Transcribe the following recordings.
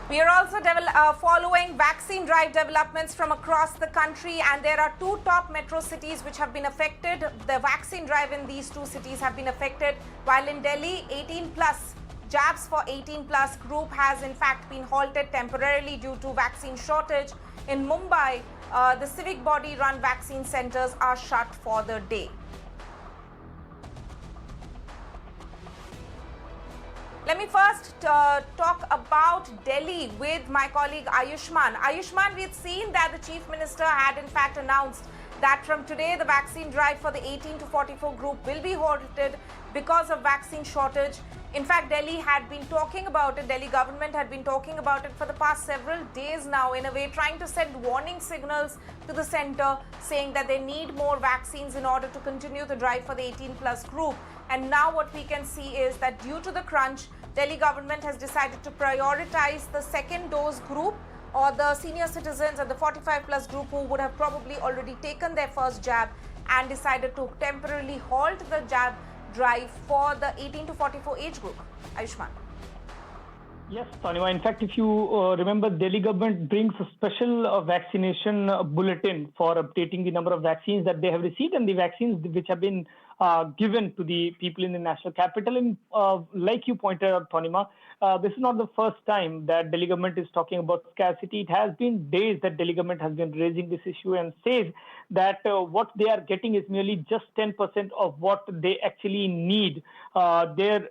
We are also following vaccine drive developments from across the country, and there are two top metro cities which have been affected. The vaccine drive in these two cities have been affected, while in Delhi, 18 plus jabs for 18 plus group has in fact been halted temporarily due to vaccine shortage. In Mumbai, the civic body run vaccine centers are shut for the day. Let me first talk about Delhi with my colleague Ayushman. Ayushman, we've seen that the Chief Minister had in fact announced that from today the vaccine drive for the 18 to 44 group will be halted because of vaccine shortage. In fact, Delhi had been talking about it, Delhi government had been talking about it for the past several days now, in a way trying to send warning signals to the centre, saying that they need more vaccines in order to continue the drive for the 18 plus group. And now what we can see is that due to the crunch, Delhi government has decided to prioritize the second dose group, or the senior citizens and the 45 plus group who would have probably already taken their first jab, and decided to temporarily halt the jab drive for the 18 to 44 age group. Ayushman. Yes, Tanima. In fact, if you remember, Delhi government brings a special vaccination bulletin for updating the number of vaccines that they have received and the vaccines which have been given to the people in the national capital. And like you pointed out, Tanima, this is not the first time that Delhi government is talking about scarcity. It has been days that Delhi government has been raising this issue and says that what they are getting is merely just 10% of what they actually need. The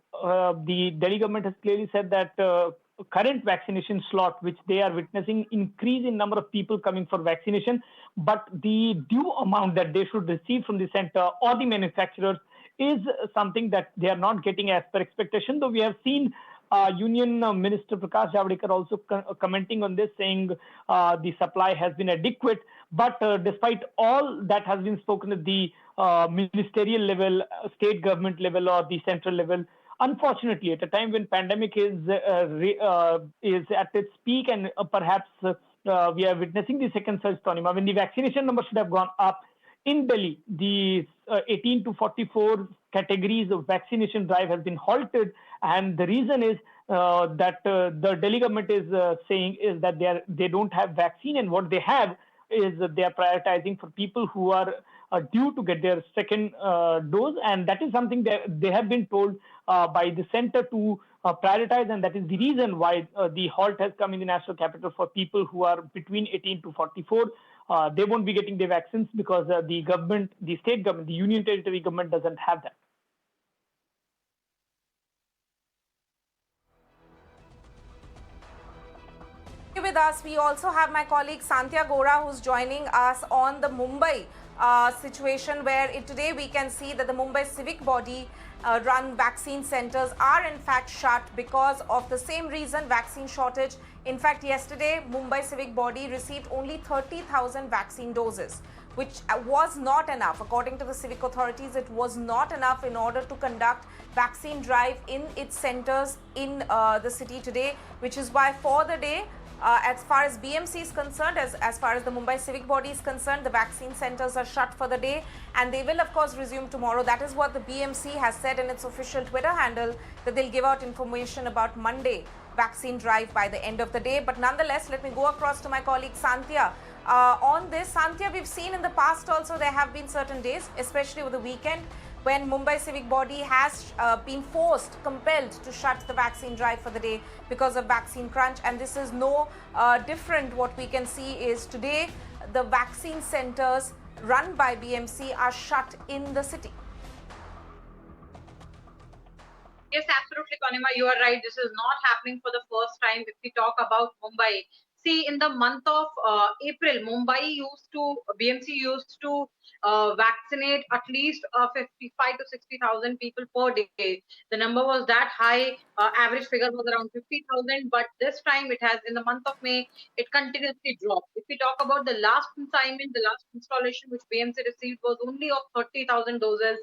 Delhi government has clearly said that current vaccination slot, which they are witnessing increase in number of people coming for vaccination, but the due amount that they should receive from the center or the manufacturers is something that they are not getting as per expectation. Though we have seen Union Minister Prakash Javadekar also commenting on this, saying the supply has been adequate. But despite all that has been spoken at the ministerial level, state government level, or the central level, unfortunately, at a time when pandemic is at its peak, and perhaps we are witnessing the second surge, Tanima, when the vaccination number should have gone up in Delhi, the 18 to 44 categories of vaccination drive has been halted, and the reason is that the Delhi government is saying is that they don't have vaccine, and what they have is they are prioritizing for people who are due to get their second dose, and that is something that they have been told by the center to prioritize, and that is the reason why the halt has come in the national capital for people who are between 18 to 44. They won't be getting the vaccines because the government, the state government, the union territory government doesn't have that. With us, we also have my colleague Santya Gora, who's joining us on the Mumbai situation, where today we can see that the Mumbai civic body run vaccine centers are in fact shut because of the same reason, vaccine shortage. In fact, yesterday Mumbai civic body received only 30,000 vaccine doses, which was not enough. According to the civic authorities, it was not enough in order to conduct vaccine drive in its centers in the city today, which is why for the day, as far as BMC is concerned, as far as the Mumbai civic body is concerned, the vaccine centers are shut for the day, and they will of course resume tomorrow. That is what the BMC has said in its official Twitter handle, that they'll give out information about Monday vaccine drive by the end of the day. But nonetheless, let me go across to my colleague Santya. On this, Santya, we've seen in the past also there have been certain days, especially over the weekend, when Mumbai civic body has been compelled to shut the vaccine drive for the day because of vaccine crunch, and this is no different. What we can see is today the vaccine centers run by BMC are shut in the city. Yes, absolutely, Tanima, you are right. This is not happening for the first time. If we talk about Mumbai, see, in the month of April, BMC used to vaccinate at least 55 to 60,000 people per day. The number was that high. Average figure was around 50,000. But this time, it has, in the month of May, it continuously dropped. If we talk about the last consignment, the last installation which BMC received was only of 30,000 doses.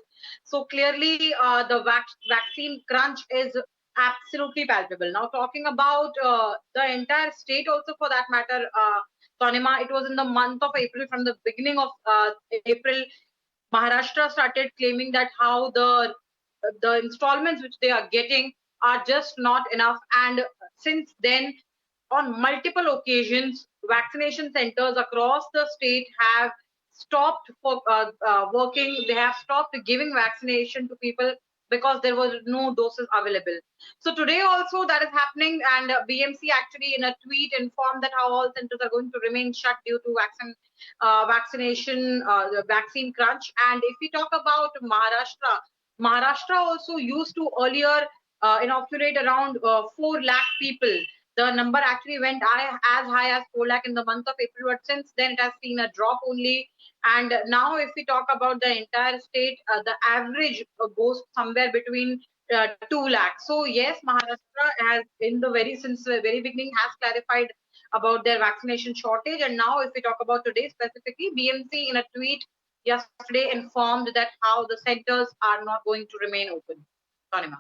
So clearly, the vaccine crunch is absolutely palpable. Now, talking about the entire state also for that matter, Tanima, it was in the month of April, from the beginning of April, Maharashtra started claiming that how the installments which they are getting are just not enough. And since then, on multiple occasions, vaccination centers across the state have stopped for working. They have stopped giving vaccination to people because there was no doses available. So today also that is happening, and BMC actually in a tweet informed that how all centers are going to remain shut due to vaccination, the vaccine crunch. And if we talk about Maharashtra also used to earlier inoculate around 4 lakh people. The number actually went as high as 4 lakh in the month of April, but since then it has seen a drop only. And now, if we talk about the entire state, the average goes somewhere between 2 lakhs. So yes, Maharashtra has, since the very beginning, has clarified about their vaccination shortage. And now, if we talk about today specifically, BMC in a tweet yesterday informed that how the centers are not going to remain open. Sonima.